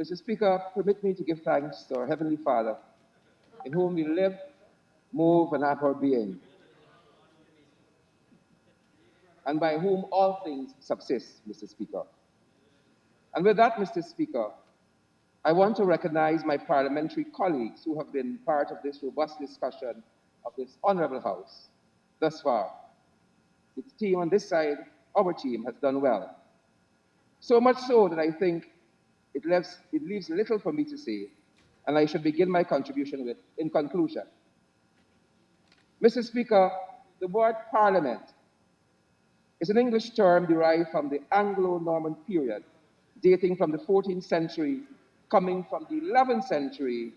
Mr. Speaker, permit me to give thanks to our Heavenly Father, in whom we live, move, and have our being, and by whom all things subsist, Mr. Speaker. And with that, Mr. Speaker, I want to recognize my parliamentary colleagues who have been part of this robust discussion of this honorable House thus far. The team on this side, our team, has done well. So much so that I think it leaves little for me to say, and I should begin my contribution with, in conclusion. Mr. Speaker, the word parliament is an English term derived from the Anglo-Norman period, dating from the 14th century, coming from the 11th century,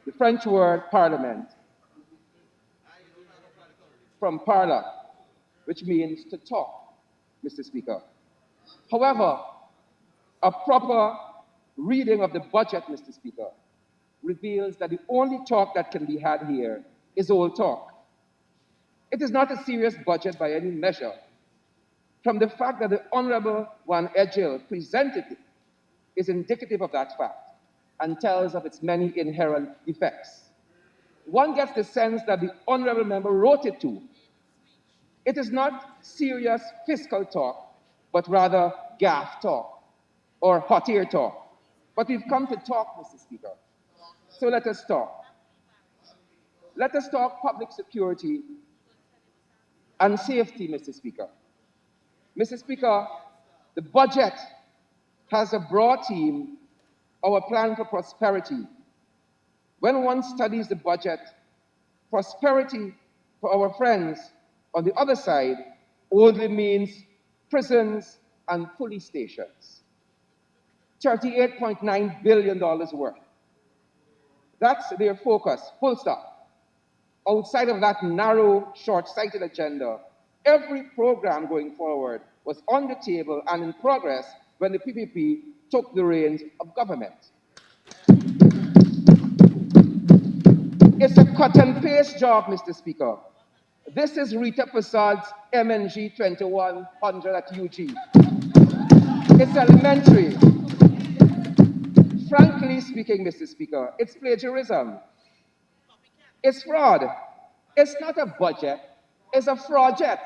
the French word parlement, from parler, which means to talk, Mr. Speaker. However, a proper reading of the budget, Mr. Speaker, reveals that the only talk that can be had here is old talk. It is not a serious budget by any measure. From the fact that the Honorable Juan Edgil presented it is indicative of that fact and tells of its many inherent defects. One gets the sense that the Honorable Member wrote it too. It is not serious fiscal talk, but rather gaff talk or hot air talk. But we've come to talk, Mr. Speaker. So let us talk. Let us talk public security and safety, Mr. Speaker. Mr. Speaker, the budget has a broad theme, our plan for prosperity. When one studies the budget, prosperity for our friends on the other side only means prisons and police stations. $38.9 billion worth. That's their focus, full stop. Outside of that narrow, short-sighted agenda, every program going forward was on the table and in progress when the PPP took the reins of government. It's a cut and paste job, Mr. Speaker. This is Rita Prasad's MNG 2100 at UG. It's elementary. Frankly speaking, Mr. Speaker, it's plagiarism. It's fraud. It's not a budget, it's a fraudjet.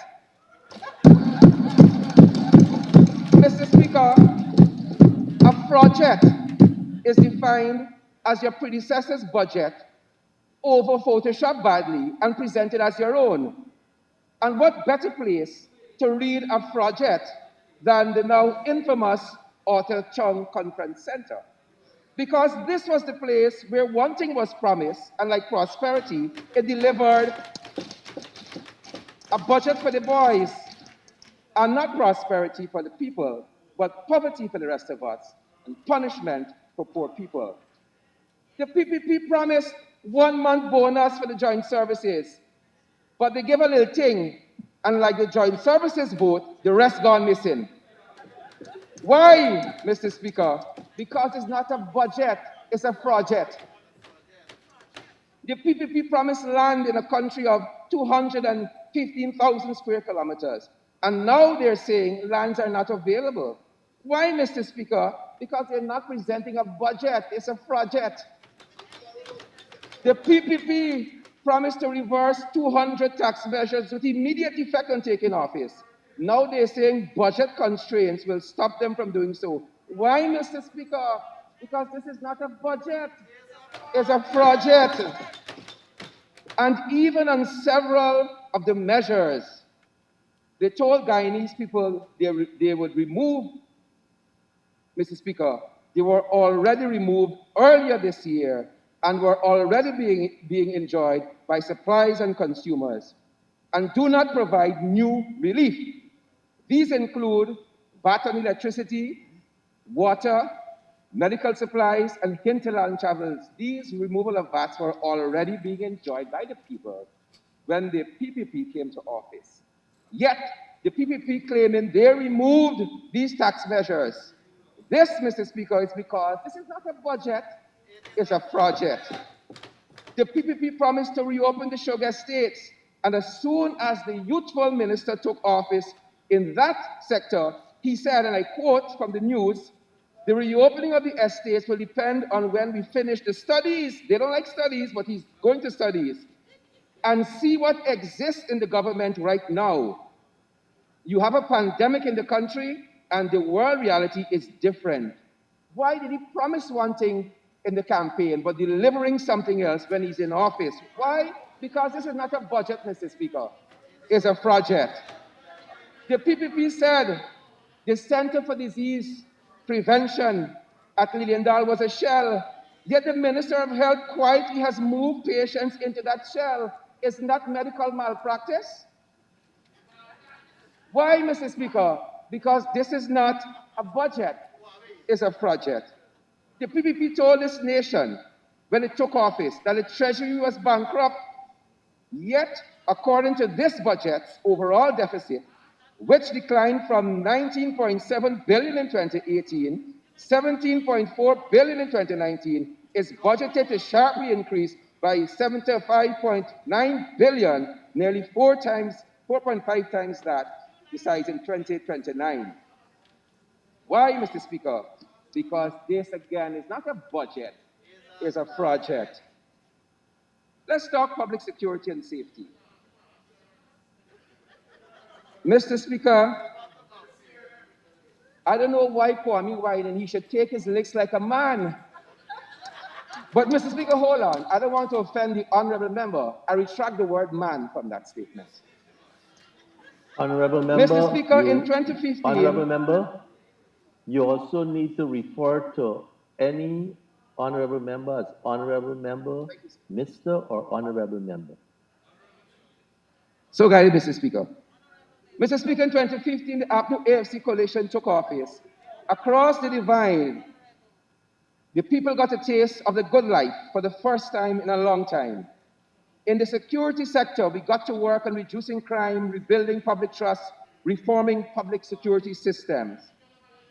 Mr. Speaker, a fraudjet is defined as your predecessor's budget over photoshopped badly and presented as your own. And what better place to read a fraudjet than the now infamous Arthur Chung Conference Center? Because this was the place where one thing was promised, and like prosperity, it delivered a budget for the boys, and not prosperity for the people, but poverty for the rest of us, and punishment for poor people. The PPP promised 1 month bonus for the joint services, but they give a little thing, and like the joint services vote, the rest gone missing. Why, Mr. Speaker? Because it's not a budget, it's a project. The PPP promised land in a country of 215,000 square kilometers, and now they're saying lands are not available. Why, Mr. Speaker? Because they're not presenting a budget, it's a project. The PPP promised to reverse 200 tax measures with immediate effect on taking office. Now they're saying budget constraints will stop them from doing so. Why, Mr. Speaker? Because this is not a budget, it's a project. And even on several of the measures, they told Guyanese people they would remove, Mr. Speaker, they were already removed earlier this year and were already being enjoyed by suppliers and consumers, and do not provide new relief. These include VAT on electricity, water, medical supplies, and hinterland travels. These removal of VATs were already being enjoyed by the people when the PPP came to office. Yet, the PPP claiming they removed these tax measures. This, Mr. Speaker, is because this is not a budget, it's a project. The PPP promised to reopen the sugar estates, and as soon as the youthful minister took office in that sector, he said, and I quote from the news, The reopening of the estates will depend on when we finish the studies. They don't like studies, but he's going to studies and see what exists in the government right now. You have a pandemic in the country, and the world reality is different. Why did he promise one thing in the campaign, but delivering something else when he's in office? Why? Because this is not a budget, Mr. Speaker. It's a project. The PPP said the Center for Disease Prevention at Liliendal was a shell, yet the Minister of Health quietly has moved patients into that shell. Isn't that medical malpractice? Why, Mr. Speaker? Because this is not a budget, it's a project. The PPP told this nation when it took office that the Treasury was bankrupt, yet, according to this budget's overall deficit, which declined from 19.7 billion in 2018, 17.4 billion in 2019, is budgeted to sharply increase by 75.9 billion, nearly 4.5 times that, besides in 2029. Why, Mr. Speaker? Because this, again, is not a budget, it's a project. Let's talk public security and safety. Mr. Speaker, I don't know why Kwame Wyden, he should take his licks like a man. But Mr. Speaker, hold on. I don't want to offend the honorable member. I retract the word man from that statement. Honorable member, Mr. Speaker, in 2015... Honorable member, you also need to refer to any honorable member as honorable member, Mr. or honorable member. So guided, Mr. Speaker. Mr. Speaker, in 2015, the APNU+AFC coalition took office. Across the divide, the people got a taste of the good life for the first time in a long time. In the security sector, we got to work on reducing crime, rebuilding public trust, reforming public security systems.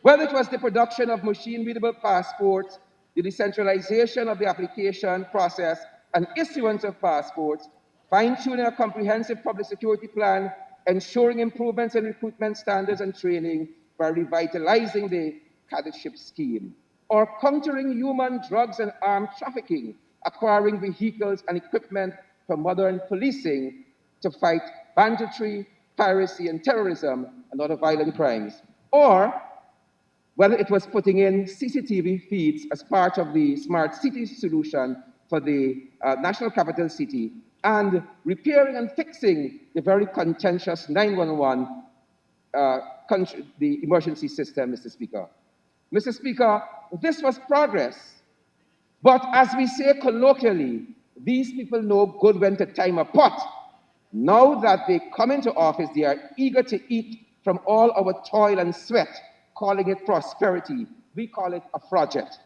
Whether it was the production of machine-readable passports, the decentralization of the application process and issuance of passports, fine-tuning a comprehensive public security plan, ensuring improvements in recruitment standards and training by revitalizing the cadetship scheme, or countering human, drugs, and armed trafficking, acquiring vehicles and equipment for modern policing to fight banditry, piracy, and terrorism, and other violent crimes, or whether it was putting in CCTV feeds as part of the smart city solution for the national capital city, and repairing and fixing the very contentious 911 the emergency system, Mr. Speaker. Mr. Speaker, this was progress. But as we say colloquially, these people know good when to time a pot. Now that they come into office, they are eager to eat from all our toil and sweat, calling it prosperity. We call it a project.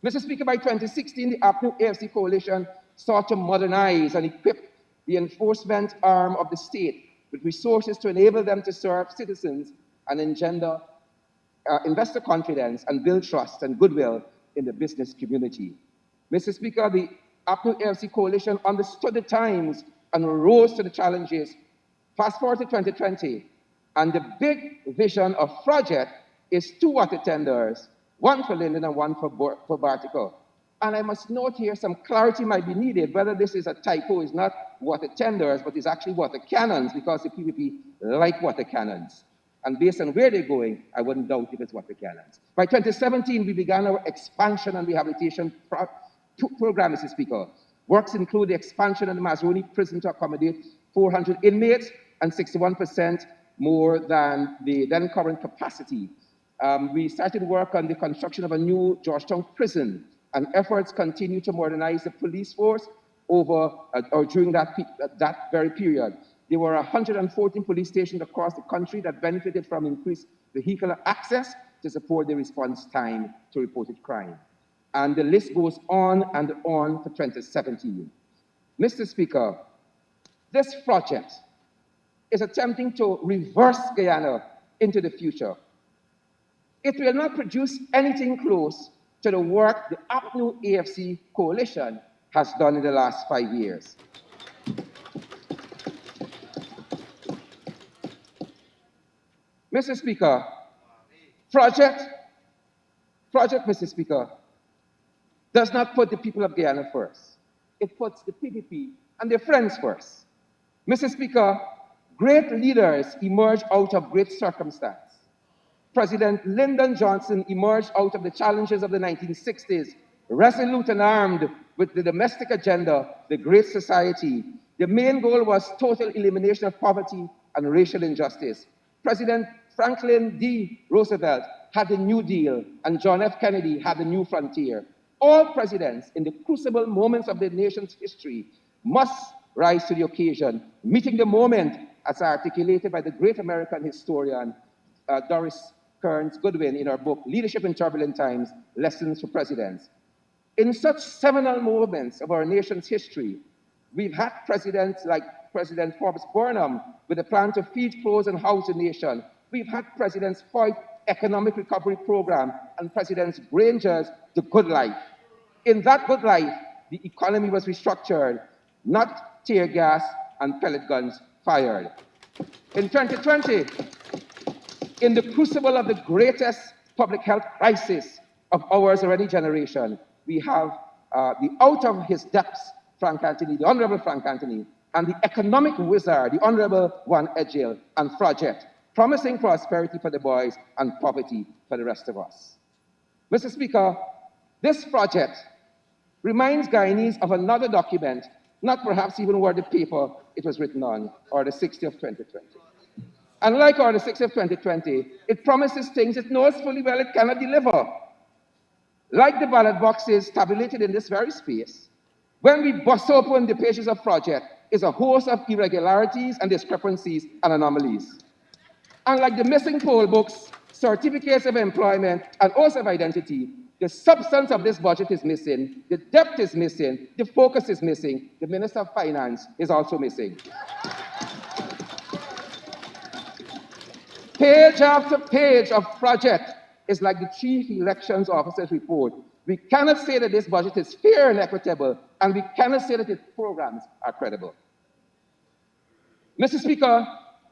Mr. Speaker, by 2016, the APNU+AFC coalition sought to modernize and equip the enforcement arm of the state with resources to enable them to serve citizens and engender investor confidence and build trust and goodwill in the business community. Mr. Speaker, the APNU+AFC coalition understood the times and rose to the challenges. Fast forward to 2020, and the big vision of project is 2 water tenders, one for Linden and one for Bartico. And I must note here some clarity might be needed, whether this is a typo, is not water tenders, but it's actually water cannons, because the PPP like water cannons. And based on where they're going, I wouldn't doubt if it's water cannons. By 2017, we began our expansion and rehabilitation program, Mr. Speaker. Works include the expansion of the Mazroni prison to accommodate 400 inmates and 61% more than the then current capacity. We started work on the construction of a new Georgetown prison, and efforts continue to modernize the police force during that very period. There were 114 police stations across the country that benefited from increased vehicular access to support the response time to reported crime. And the list goes on and on for 2017. Mr. Speaker, this project is attempting to reverse Guyana into the future. It will not produce anything close to the work the APNU+AFC coalition has done in the last 5 years. Mr. Speaker, project project, Mr. Speaker, does not put the people of Guyana first. It puts the PPP and their friends first. Mr. Speaker, great leaders emerge out of great circumstance. President Lyndon Johnson emerged out of the challenges of the 1960s, resolute and armed with the domestic agenda, the Great Society. The main goal was total elimination of poverty and racial injustice. President Franklin D. Roosevelt had the New Deal, and John F. Kennedy had the New Frontier. All presidents in the crucible moments of the nation's history must rise to the occasion, meeting the moment as articulated by the great American historian Doris Kearns Goodwin in her book, Leadership in Turbulent Times, Lessons for Presidents. In such seminal moments of our nation's history, we've had presidents like President Forbes Burnham with a plan to feed, clothe, and house the nation. We've had President Foyt Economic Recovery Program and President Granger's The Good Life. In that good life, the economy was restructured, not tear gas and pellet guns fired. In 2020, in the crucible of the greatest public health crisis of ours or any generation, we have the out of his depths Frank Anthony, the Honorable Frank Anthony, and the economic wizard, the Honorable Juan Edgil and Project, promising prosperity for the boys and poverty for the rest of us. Mr. Speaker, this project reminds Guyanese of another document, not perhaps even worth the paper it was written on, or the 60th of 2020. Unlike Order 6 of 2020, it promises things it knows fully well it cannot deliver. Like the ballot boxes tabulated in this very space, when we bust open the pages of project, is a host of irregularities and discrepancies and anomalies. Unlike the missing poll books, certificates of employment, and oaths of identity, the substance of this budget is missing, the depth is missing, the focus is missing, the Minister of Finance is also missing. Page after page of project is like the Chief Elections Officer's report. We cannot say that this budget is fair and equitable, and we cannot say that its programs are credible. Mr. Speaker,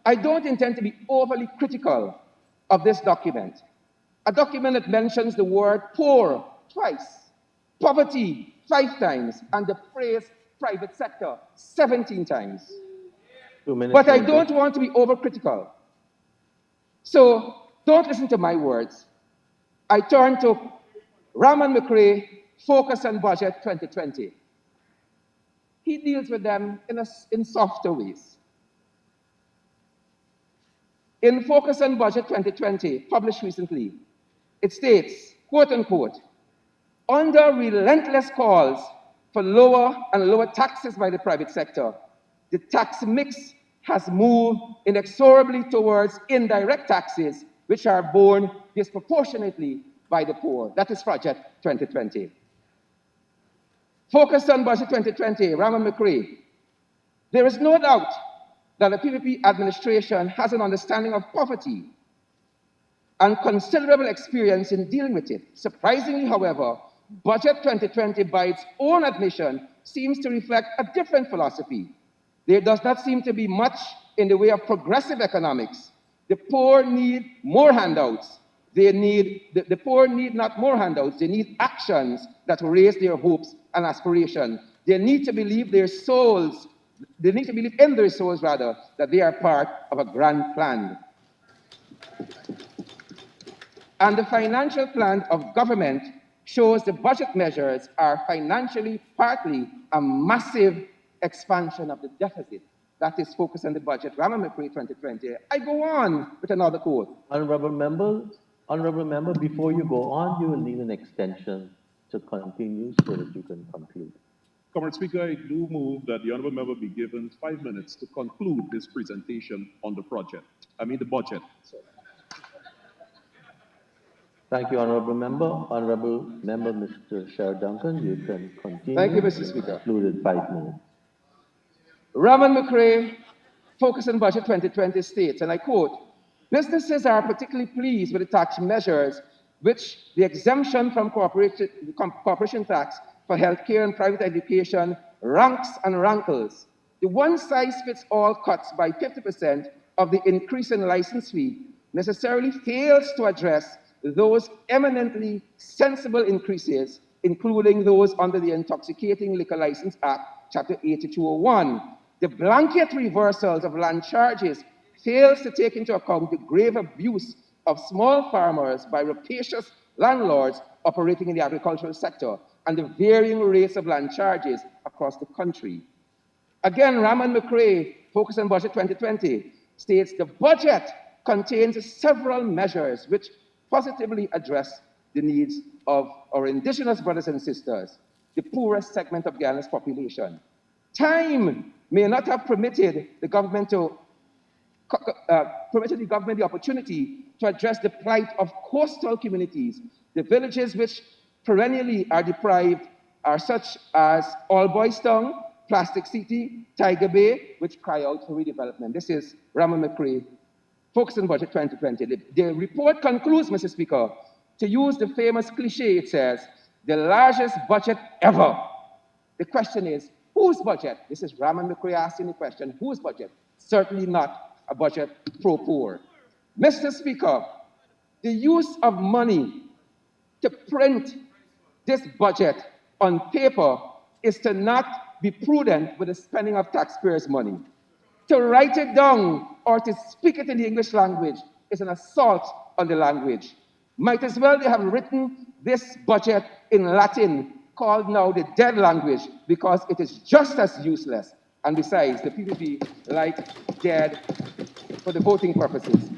I don't intend to be overly critical of this document, a document that mentions the word poor twice, poverty 5 times, and the phrase private sector 17 times. 2 minutes. But I don't want to be overcritical. So don't listen to my words. I turn to Raman McRae, Focus on Budget 2020. He deals with them in softer ways. In Focus on Budget 2020, published recently, it states, quote unquote, under relentless calls for lower and lower taxes by the private sector, the tax mix has moved inexorably towards indirect taxes, which are borne disproportionately by the poor. That is Project 2020. Focused on Budget 2020, Raman McRae. There is no doubt that the PPP administration has an understanding of poverty and considerable experience in dealing with it. Surprisingly, however, Budget 2020, by its own admission, seems to reflect a different philosophy. There does not seem to be much in the way of progressive economics. The poor need more handouts. The poor need not more handouts. They need actions that raise their hopes and aspirations. They need to believe their souls. They need to believe in their souls, rather, that they are part of a grand plan. And the financial plan of government shows the budget measures are financially partly a massive expansion of the deficit. That is focused on the budget, Raman McRae 2020. I go on with another quote. Honorable member, before you go on, you will need an extension to continue so that you can conclude. Comrade Speaker, I do move that the honourable member be given 5 minutes to conclude his presentation on the budget. Sorry. Thank you, Honorable Member. Honorable Member, Mr. Sherod Duncan, you can continue. Thank you, Mr. Speaker. Concluded 5 minutes. Raman McRae, Focus on Budget 2020 states, and I quote, businesses are particularly pleased with the tax measures which the exemption from corporation tax for healthcare and private education ranks and rankles. The one-size-fits-all cuts by 50% of the increase in license fee necessarily fails to address those eminently sensible increases, including those under the Intoxicating Liquor License Act, Chapter 8201. The blanket reversals of land charges fails to take into account the grave abuse of small farmers by rapacious landlords operating in the agricultural sector and the varying rates of land charges across the country. Again, Raman McRae, Focus on Budget 2020, states the budget contains several measures which positively address the needs of our indigenous brothers and sisters, the poorest segment of Ghana's population. Time may not have permitted the government the opportunity to address the plight of coastal communities. The villages which perennially are deprived are such as All Boys Town, Plastic City, Tiger Bay, which cry out for redevelopment. This is Raman McRae, Focus on Budget 2020. The report concludes, Mr. Speaker, to use the famous cliche, it says, the largest budget ever. The question is, whose budget? This is Raman McRae asking the question, whose budget? Certainly not a budget pro-poor. Mr. Speaker, the use of money to print this budget on paper is to not be prudent with the spending of taxpayers' money. To write it down or to speak it in the English language is an assault on the language. Might as well they have written this budget in Latin, called now the dead language, because it is just as useless. And besides, the PPP like dead for the voting purposes.